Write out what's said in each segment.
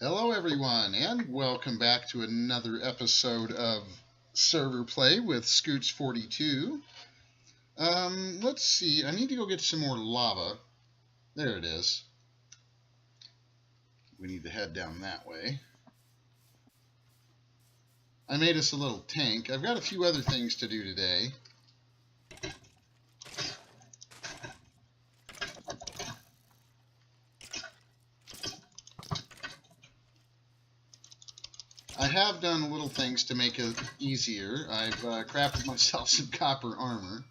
Hello, everyone, and welcome back to another episode of Server Play with Scoots42. Let's see. I need to go get some more lava. There it is. We need to head down that way. I made us a little tank. I've got a few other things to do today. I have done little things to make it easier. I've crafted myself some copper armor.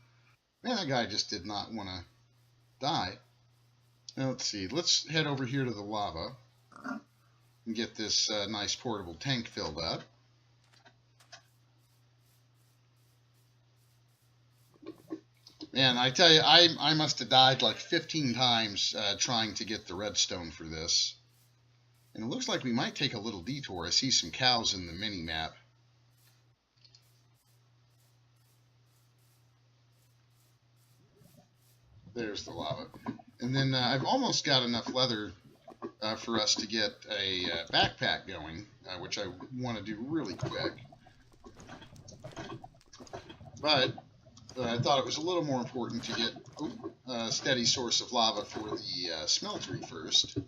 Man, that guy just did not want to die. Now, let's see. Let's head over here to the lava and get this nice portable tank filled up. Man, I tell you, I must have died like 15 times trying to get the redstone for this. And it looks like we might take a little detour. I see some cows in the mini-map. There's the lava. And then I've almost got enough leather for us to get a backpack going, which I want to do really quick. But I thought it was a little more important to get a steady source of lava for the smeltery first.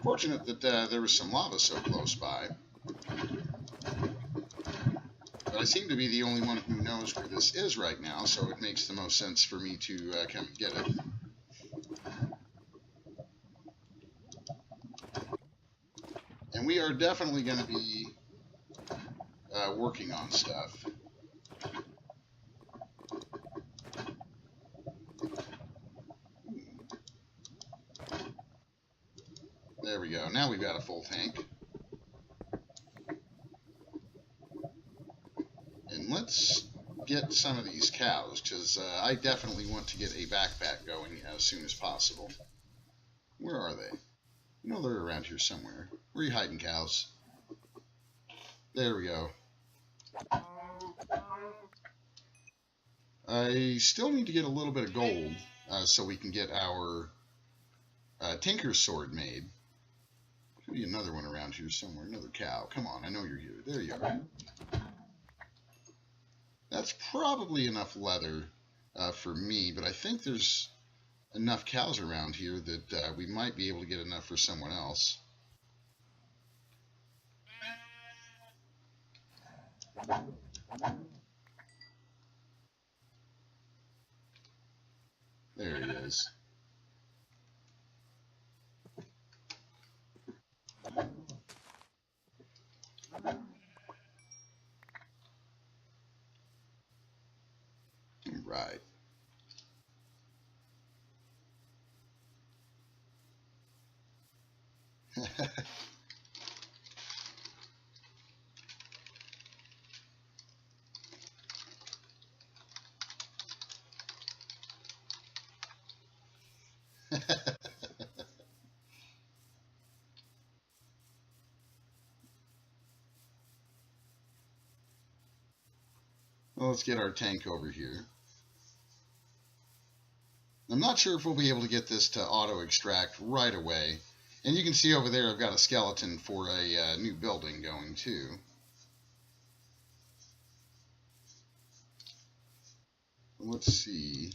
Fortunate that there was some lava so close by. But I seem to be the only one who knows where this is right now, so it makes the most sense for me to come and get it. And we are definitely going to be working on stuff. There we go. Now we've got a full tank. And let's get some of these cows, because I definitely want to get a backpack going as soon as possible. Where are they? You know they're around here somewhere. Where are you hiding, cows? There we go. I still need to get a little bit of gold so we can get our Tinker's Sword made. Could be another one around here somewhere. Another cow. Come on, I know you're here. There you are. That's probably enough leather for me, but I think there's enough cows around here that we might be able to get enough for someone else. There he is. Right. Well, let's get our tank over here. I'm not sure if we'll be able to get this to auto-extract right away. And you can see over there I've got a skeleton for a new building going too. Let's see.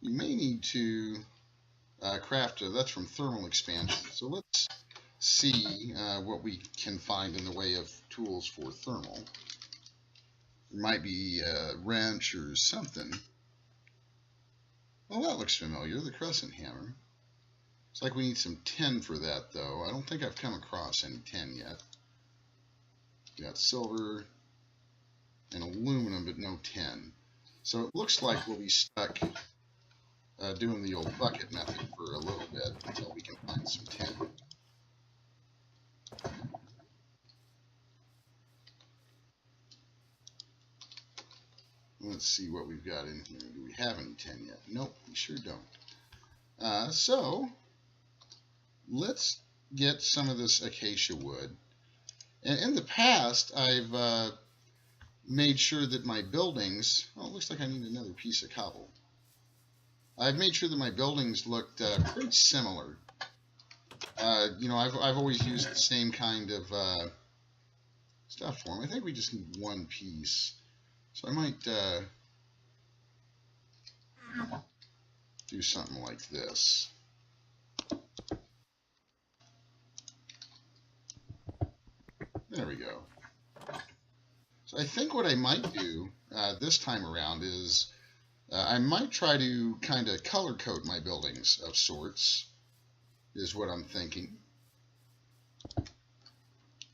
You may need to craft that's from thermal expansion. So let's see what we can find in the way of tools for thermal. There might be a wrench or something. Well, that looks familiar, the crescent hammer. Looks like we need some tin for that, though. I don't think I've come across any tin yet. We got silver and aluminum, but no tin. So it looks like we'll be stuck doing the old bucket method for a little bit until we can find some tin. Let's see what we've got in here. Do we have any tin yet? Nope, we sure don't. So let's get some of this acacia wood. And in the past, I've made sure that my buildings, oh, it looks like I need another piece of cobble. I've made sure that my buildings looked pretty similar. You know, I've always used the same kind of stuff for them. I think we just need one piece. So I might do something like this. There we go. So I think what I might do this time around is I might try to kind of color code my buildings of sorts, is what I'm thinking.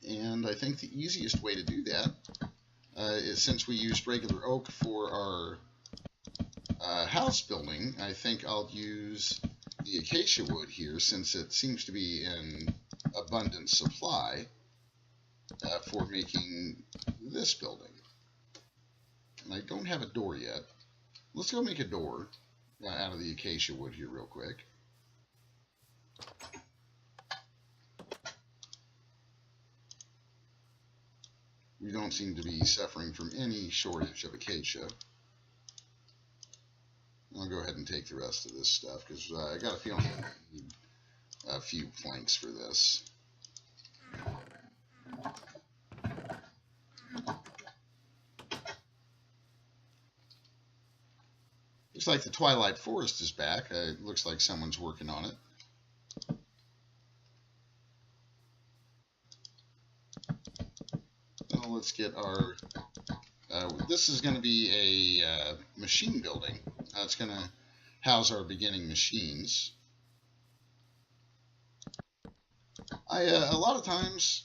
And I think the easiest way to do that is, since we used regular oak for our house building, I think I'll use the acacia wood here, since it seems to be in abundant supply for making this building. And I don't have a door yet. Let's go make a door out of the acacia wood here real quick. We don't seem to be suffering from any shortage of acacia. I'll go ahead and take the rest of this stuff, because I got a feeling I need a few planks for this. Looks like the Twilight Forest is back. It looks like someone's working on it. Well, let's get our... this is going to be a machine building. It's going to house our beginning machines. A lot of times,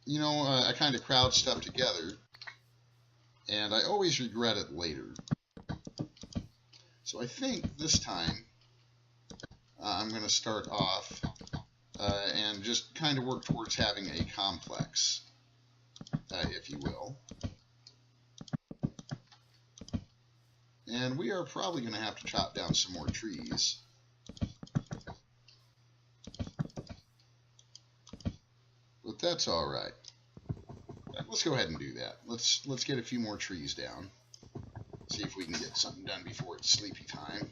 you know, I kind of crowd stuff together, and I always regret it later. So I think this time I'm going to start off and just kind of work towards having a complex, if you will. And we are probably going to have to chop down some more trees. But that's all right. Let's go ahead and do that. Let's get a few more trees down. See if we can get something done before it's sleepy time.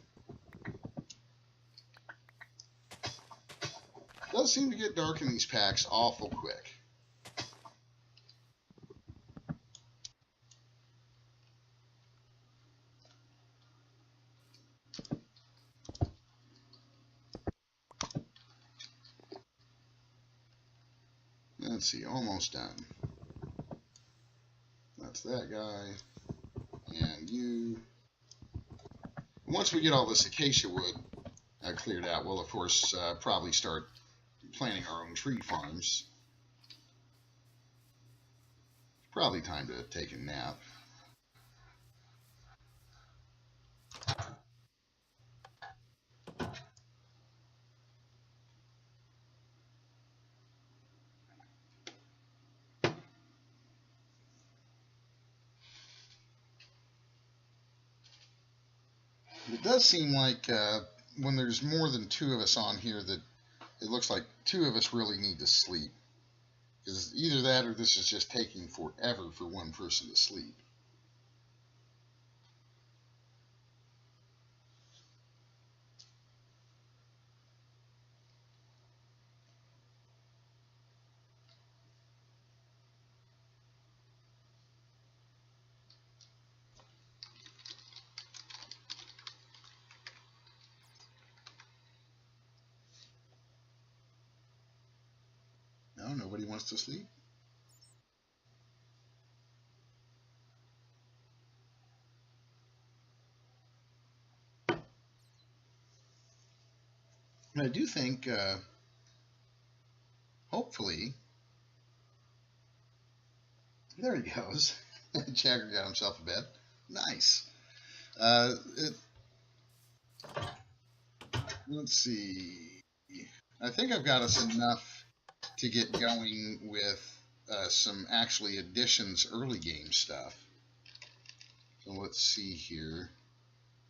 It does seem to get dark in these packs awful quick. Let's see, almost done. That's that guy. And you. Once we get all this acacia wood cleared out, we'll of course probably start planting our own tree farms. Probably time to take a nap. It does seem like when there's more than two of us on here that it looks like two of us really need to sleep. Because either that or this is just taking forever for one person to sleep. No, nobody wants to sleep. And I do think, hopefully, there he goes. Jagger got himself a bed. Nice. Let's see. I think I've got us enough to get going with some actually additions early game stuff. So let's see here.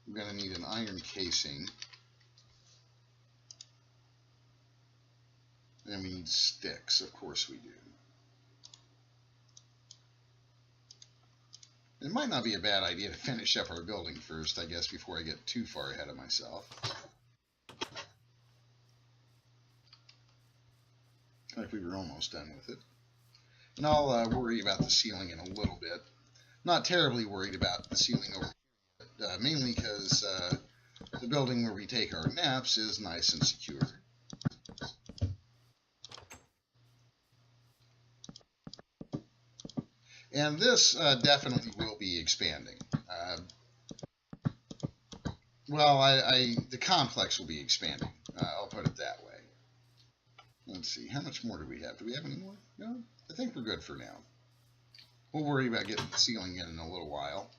We're going to need an iron casing. And we need sticks. Of course we do. It might not be a bad idea to finish up our building first, I guess, before I get too far ahead of myself. Like we were almost done with it. And I'll worry about the ceiling in a little bit. Not terribly worried about the ceiling over here, mainly because the building where we take our naps is nice and secure. And this definitely will be expanding. Well, the complex will be expanding. I'll put it that way. Let's see, how much more do we have? Do we have any more? No? I think we're good for now. We'll worry about getting the ceiling in a little while.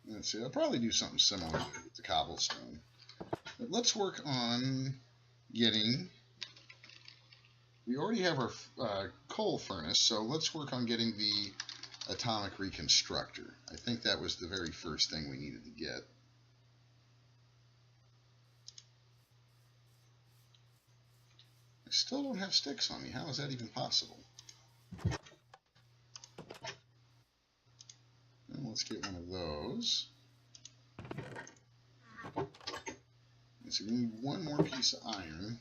Let's see, I'll probably do something similar with the cobblestone. But let's work on getting... We already have our coal furnace, so let's work on getting the atomic reconstructor. I think that was the very first thing we needed to get. I still don't have sticks on me. How is that even possible? And let's get one of those. And so we need one more piece of iron,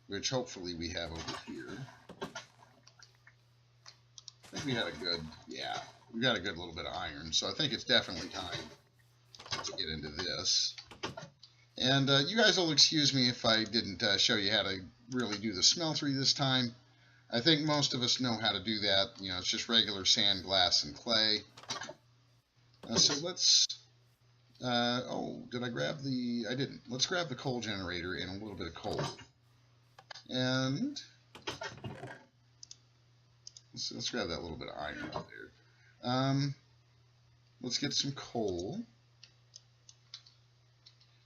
which hopefully we have over here. I think we had a good, yeah, we got a good little bit of iron, so I think it's definitely time to get into this. And you guys will excuse me if I didn't show you how to really do the smeltery this time. I think most of us know how to do that. You know, it's just regular sand, glass, and clay. So let's, oh, did I grab the, I didn't. Let's grab the coal generator and a little bit of coal. And let's grab that little bit of iron out there. Let's get some coal.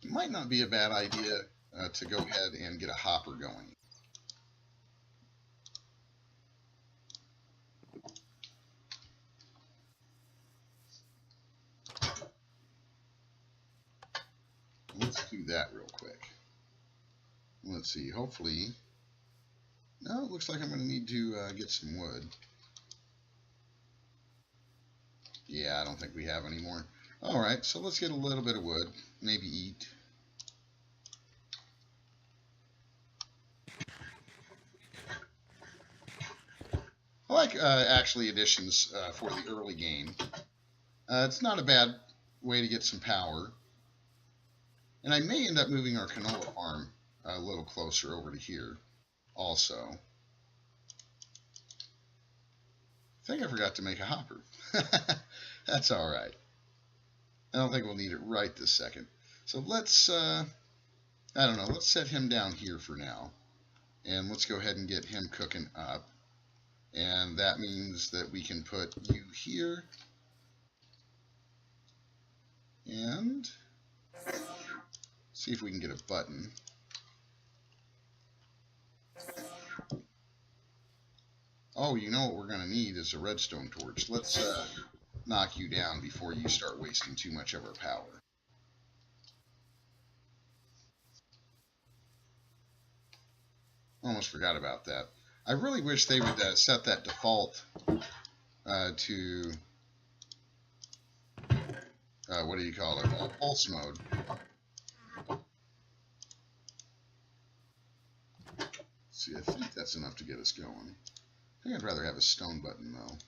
It might not be a bad idea to go ahead and get a hopper going. Let's do that real quick. Let's see, hopefully... No, it looks like I'm going to need to get some wood. Yeah, I don't think we have any more. Alright, so let's get a little bit of wood. Maybe eat. I like actually additions for the early game. It's not a bad way to get some power. And I may end up moving our canola farm a little closer over to here also. I think I forgot to make a hopper. That's alright. I don't think we'll need it right this second. So let's, I don't know, let's set him down here for now. And let's go ahead and get him cooking up. And that means that we can put you here. And see if we can get a button. Oh, you know what we're going to need is a redstone torch. Let's knock you down before you start wasting too much of our power. Almost forgot about that. I really wish they would set that default to, what do you call it, pulse mode. See, I think that's enough to get us going. I think I'd rather have a stone button, though.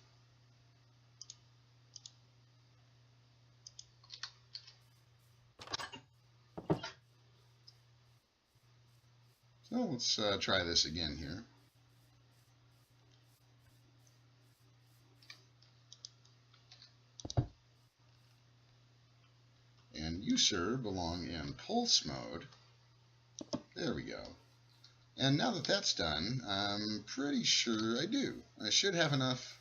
So let's try this again here. And you, sir, belong in pulse mode. There we go. And now that that's done, I'm pretty sure I do. I should have enough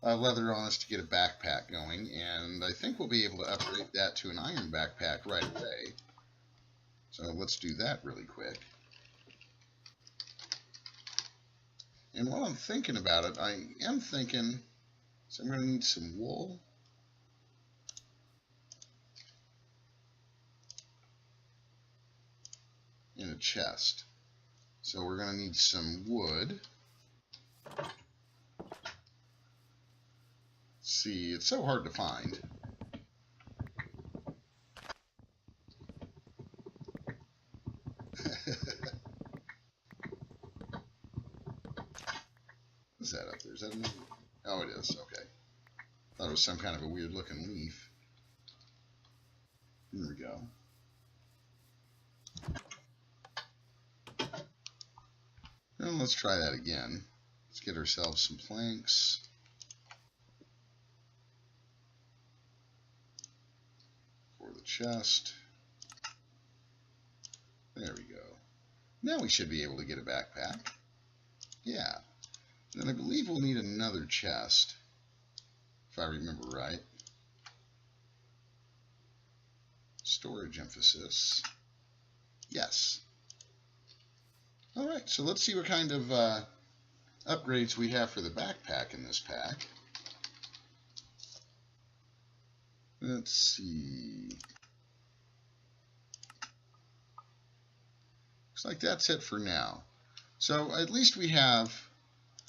leather on us to get a backpack going, and I think we'll be able to upgrade that to an iron backpack right away. So let's do that really quick. And while I'm thinking about it, I am thinking, so I'm going to need some wool. a chest. So we're going to need some wood. See, it's so hard to find. What's that up there? Is that a... Oh, it is. Okay. Thought it was some kind of a weird looking leaf. There we go. Well, let's try that again. Let's get ourselves some planks. For the chest. There we go. Now we should be able to get a backpack. Yeah. And I believe we'll need another chest, if I remember right. Storage emphasis. Yes. Alright, so let's see what kind of upgrades we have for the backpack in this pack. Let's see. Looks like that's it for now. So at least we have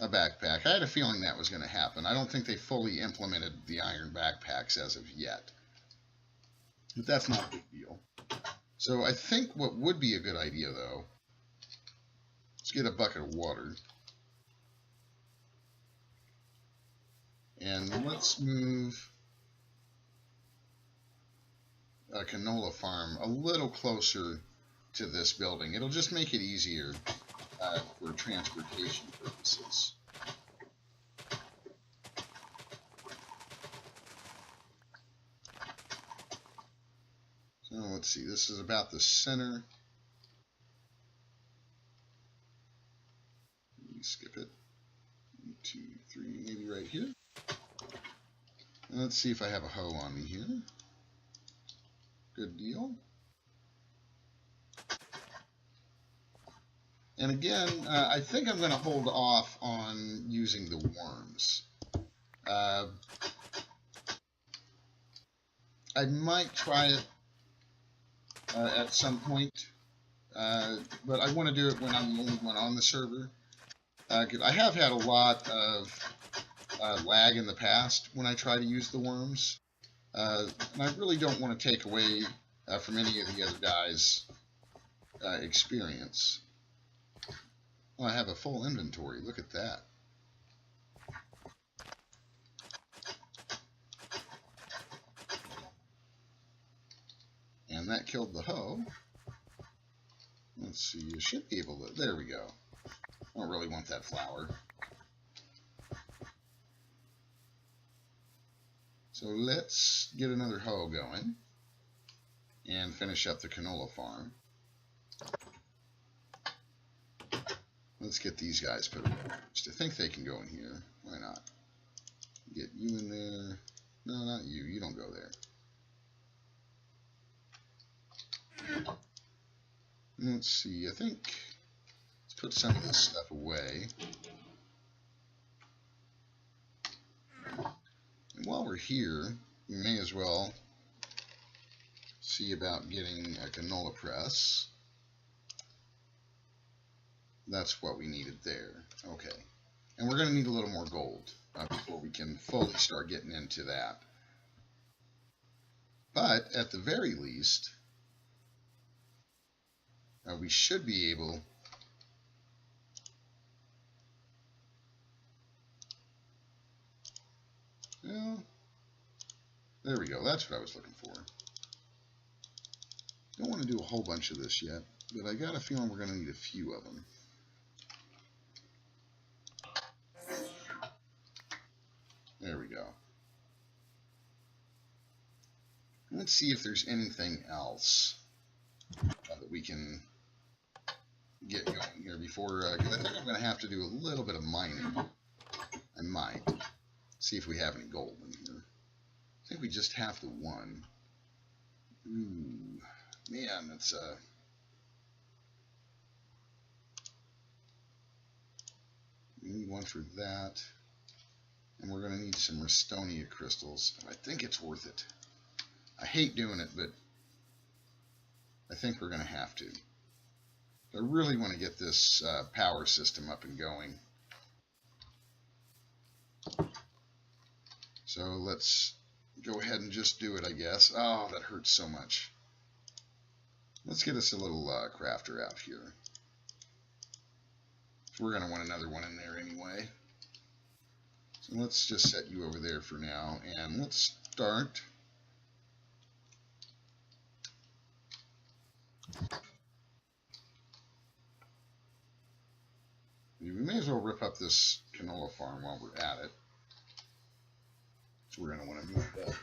a backpack. I had a feeling that was going to happen. I don't think they fully implemented the iron backpacks as of yet. But that's not a big deal. So I think what would be a good idea, though, let's get a bucket of water. And let's move a canola farm a little closer to this building. It'll just make it easier for transportation purposes. So let's see, this is about the center. Skip it. 1, 2, 3, maybe right here. And let's see if I have a hoe on me here. Good deal. And again, I think I'm going to hold off on using the worms. I might try it at some point, but I want to do it when I'm the only one on the server. I have had a lot of lag in the past when I try to use the worms, and I really don't want to take away from any of the other guys' experience. Oh, I have a full inventory. Look at that. And that killed the hoe. Let's see, you should be able to... There we go. I don't really want that flower. So let's get another hoe going and finish up the canola farm. Let's get these guys put away. Just I think they can go in here. Why not? Get you in there. No, not you. You don't go there. Let's see. I think let's put some of this stuff away. And while we're here, we may as well see about getting a canola press. That's what we needed there. Okay. And we're going to need a little more gold before we can fully start getting into that. But at the very least, we should be able well, there we go. That's what I was looking for. Don't want to do a whole bunch of this yet, but I got a feeling we're going to need a few of them. There we go. Let's see if there's anything else that we can get going here before, because I think I'm going to have to do a little bit of mining. I might. See if we have any gold in here. I think we just have the one. Ooh, man, that's we need one for that. And we're going to need some Restonia crystals. I think it's worth it. I hate doing it, but I think we're going to have to. I really want to get this power system up and going. So let's go ahead and just do it, I guess. Oh, that hurts so much. Let's get us a little crafter out here. We're going to want another one in there anyway. So let's just set you over there for now, and let's start. We may as well rip up this canola farm while we're at it. So we're going to want to move that.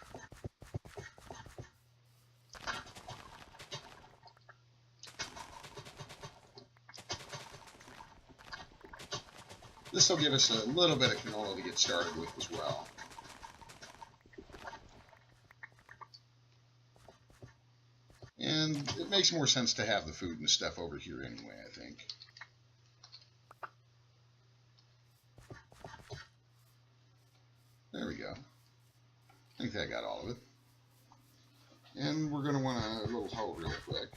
This will give us a little bit of canola to get started with as well. And it makes more sense to have the food and stuff over here anyway, I think. There we go. I think that got all of it. And we're going to want a little hoe real quick.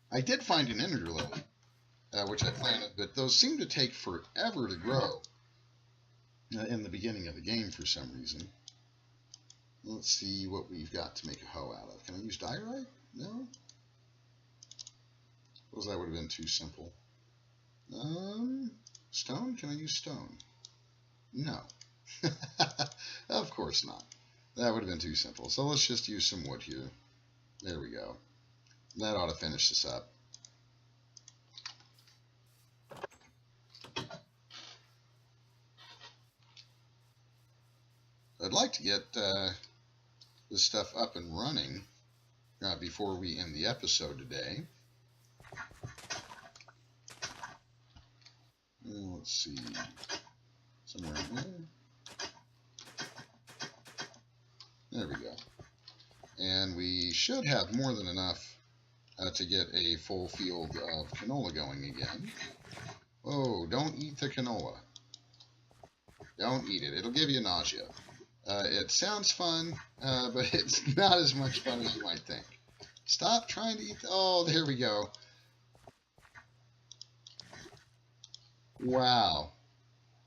I did find an ender lily, which I planted, but those seem to take forever to grow in the beginning of the game for some reason. Let's see what we've got to make a hoe out of. Can I use diorite? No? Suppose that would have been too simple. Stone? Can I use stone? No. Of course not. That would have been too simple. So let's just use some wood here. There we go. That ought to finish this up. I'd like to get this stuff up and running before we end the episode today. Let's see. Somewhere in there. There we go. And we should have more than enough to get a full field of canola going again. Oh, don't eat the canola. Don't eat it. It'll give you nausea. It sounds fun, but it's not as much fun as you might think. Stop trying to eat oh, there we go. Wow.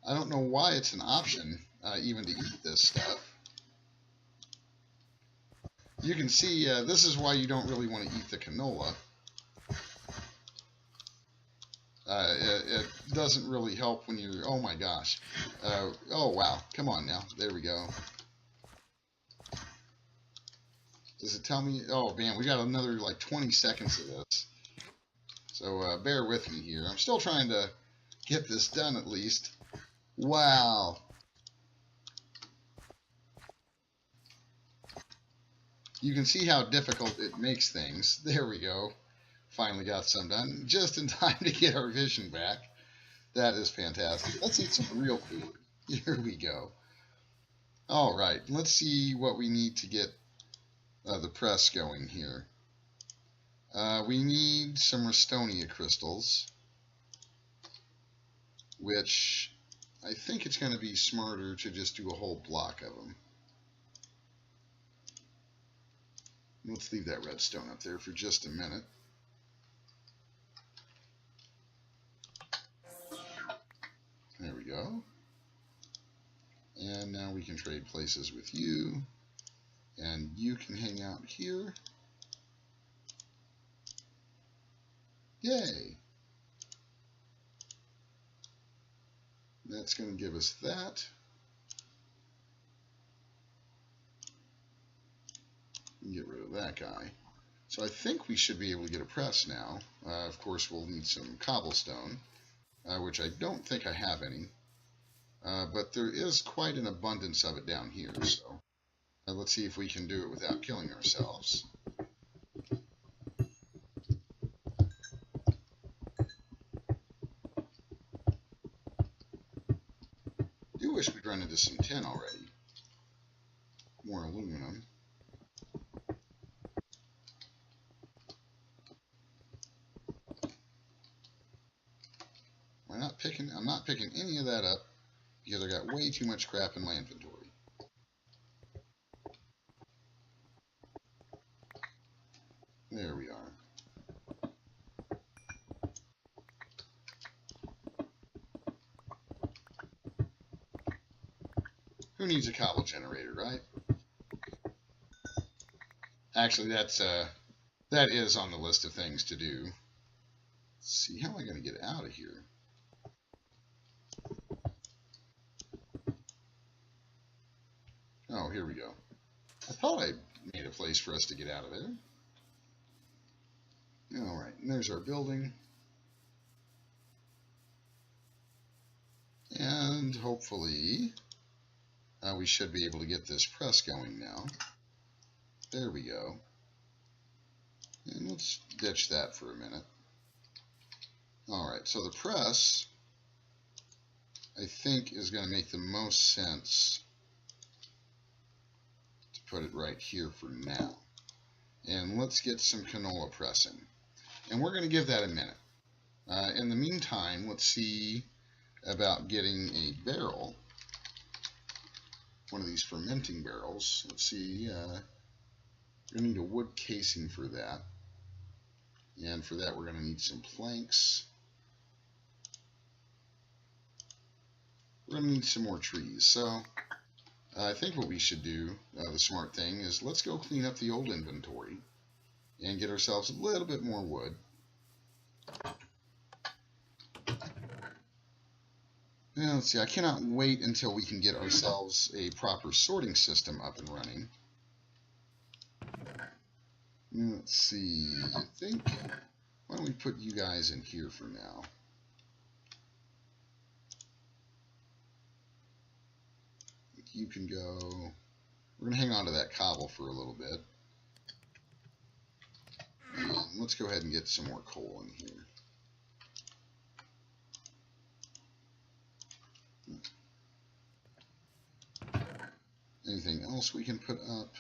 I don't know why it's an option even to eat this stuff. You can see this is why you don't really want to eat the canola. It doesn't really help when you're, oh my gosh. Oh wow, come on now, there we go. Does it tell me, oh man, we got another like 20 seconds of this. So bear with me here. I'm still trying to get this done at least. Wow. You can see how difficult it makes things. There we go. Finally got some done. Just in time to get our vision back. That is fantastic. Let's eat some real food. Here we go. All right. Let's see what we need to get the press going here. We need some Restonia crystals, which I think it's going to be smarter to just do a whole block of them. Let's leave that redstone up there for just a minute. There we go. And now we can trade places with you. And you can hang out here. Yay! That's going to give us that. Get rid of that guy. So I think we should be able to get a press now. Of course, we'll need some cobblestone, which I don't think I have any. But there is quite an abundance of it down here. So let's see if we can do it without killing ourselves. I do wish we'd run into some tin already. More aluminum. I'm not picking any of that up because I got way too much crap in my inventory. There we are. Who needs a cobble generator, right? Actually, that is on the list of things to do. Let's see, how am I going to get out of here? Oh, here we go. I thought I made a place for us to get out of there. Alright, and there's our building. And hopefully we should be able to get this press going now. There we go. And let's ditch that for a minute. Alright, so the press, I think, is going to make the most sense to put it right here for now. And let's get some canola pressing. And we're going to give that a minute. In the meantime, let's see about getting a barrel, one of these fermenting barrels. Let's see, we're going to need a wood casing for that. And for that, we're going to need some planks. We're going to need some more trees. So I think what we should do, the smart thing, is let's go clean up the old inventory and get ourselves a little bit more wood. Now, let's see, I cannot wait until we can get ourselves a proper sorting system up and running. Let's see, I think, why don't we put you guys in here for now? You can go, we're going to hang on to that cobble for a little bit. And let's go ahead and get some more coal in here. Anything else we can put up?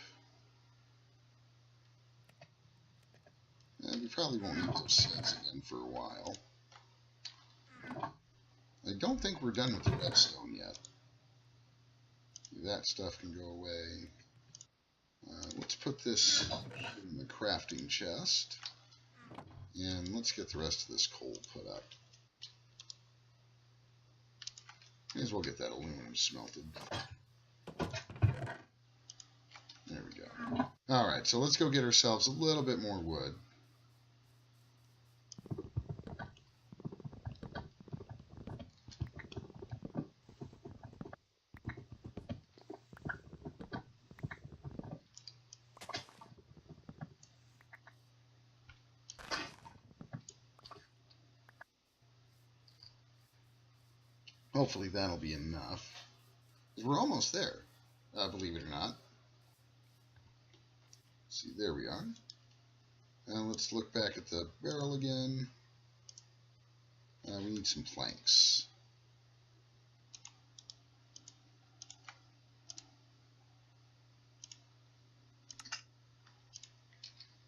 We probably won't need those seeds again for a while. I don't think we're done with the redstone yet. That stuff can go away. Let's put this in the crafting chest. And let's get the rest of this coal put up. May as well get that aluminum smelted. There we go. Alright, so let's go get ourselves a little bit more wood. Hopefully that'll be enough. We're almost there, believe it or not. See, there we are. And let's look back at the barrel again. We need some planks.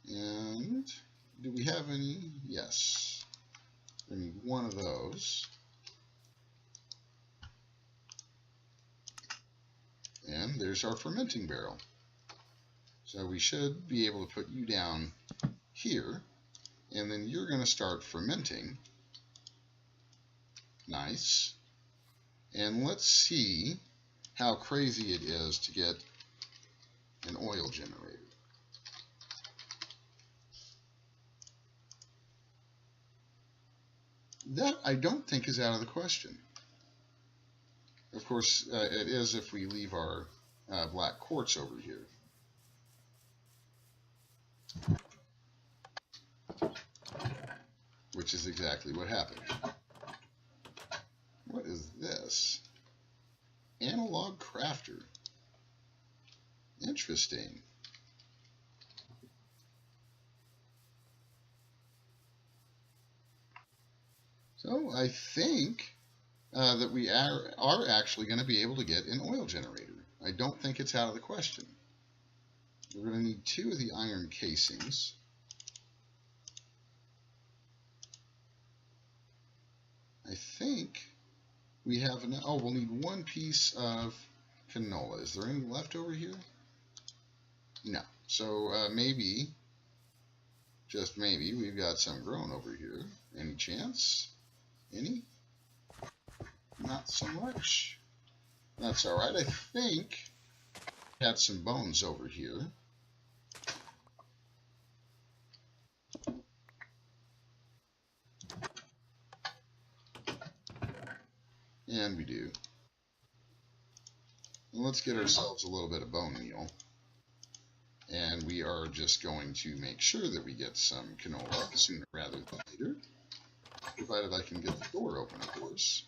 And do we have any? Yes. We need one of those. And there's our fermenting barrel. So we should be able to put you down here, and then you're going to start fermenting. Nice. And let's see how crazy it is to get an oil generator. That I don't think is out of the question. Of course, it is if we leave our black quartz over here. Which is exactly what happened. What is this? Analog crafter. Interesting. So I think that we are actually going to be able to get an oil generator. I don't think it's out of the question. We're going to need 2 of the iron casings. I think we have enough. Oh, we'll need 1 piece of canola. Is there any left over here? No. So maybe, just maybe, we've got some growing over here. Any chance? Any? Not so much. That's all right. I think I had some bones over here. And we do. And let's get ourselves a little bit of bone meal. And we are just going to make sure that we get some canola sooner rather than later. Provided I can get the door open, of course.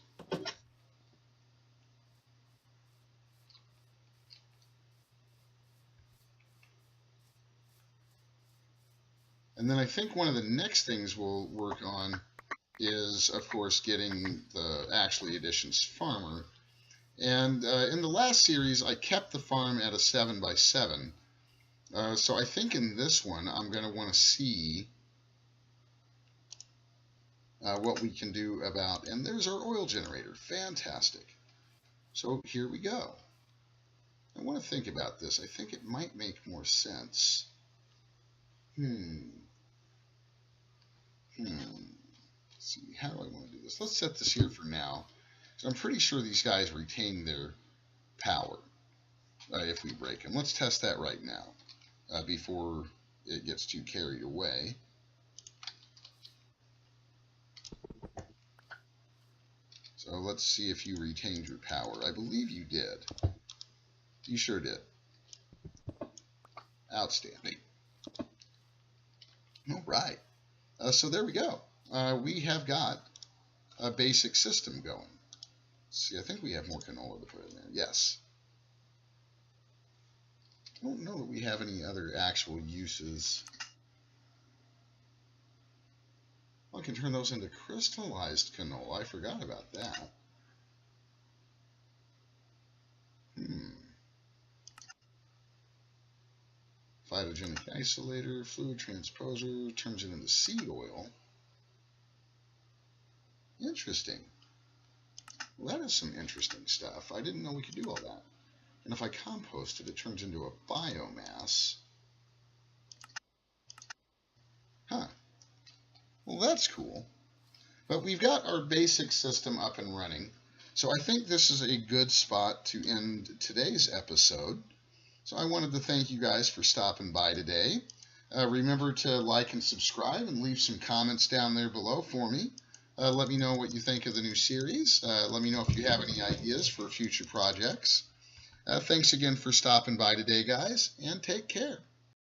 And then I think one of the next things we'll work on is, of course, getting the Actually Editions farmer. And in the last series, I kept the farm at a 7x7. So I think in this one, I'm going to want to see what we can do about, and there's our oil generator. Fantastic. So here we go. I want to think about this. I think it might make more sense. Let's see, how do I want to do this? Let's set this here for now. So I'm pretty sure these guys retain their power if we break them. Let's test that right now before it gets too carried away. So let's see if you retained your power. I believe you did. You sure did. Outstanding. All right. So there we go. We have got a basic system going. Let's see, I think we have more canola to put in there. Yes. I don't know that we have any other actual uses. Well, I can turn those into crystallized canola. I forgot about that. Phytogenic isolator, fluid transposer, turns it into seed oil. Interesting. Well, that is some interesting stuff. I didn't know we could do all that. And if I compost it, it turns into a biomass. Huh. Well, that's cool. But we've got our basic system up and running. So I think this is a good spot to end today's episode. So I wanted to thank you guys for stopping by today. Remember to like and subscribe and leave some comments down there below for me. Let me know what you think of the new series. Let me know if you have any ideas for future projects. Thanks again for stopping by today, guys, and take care.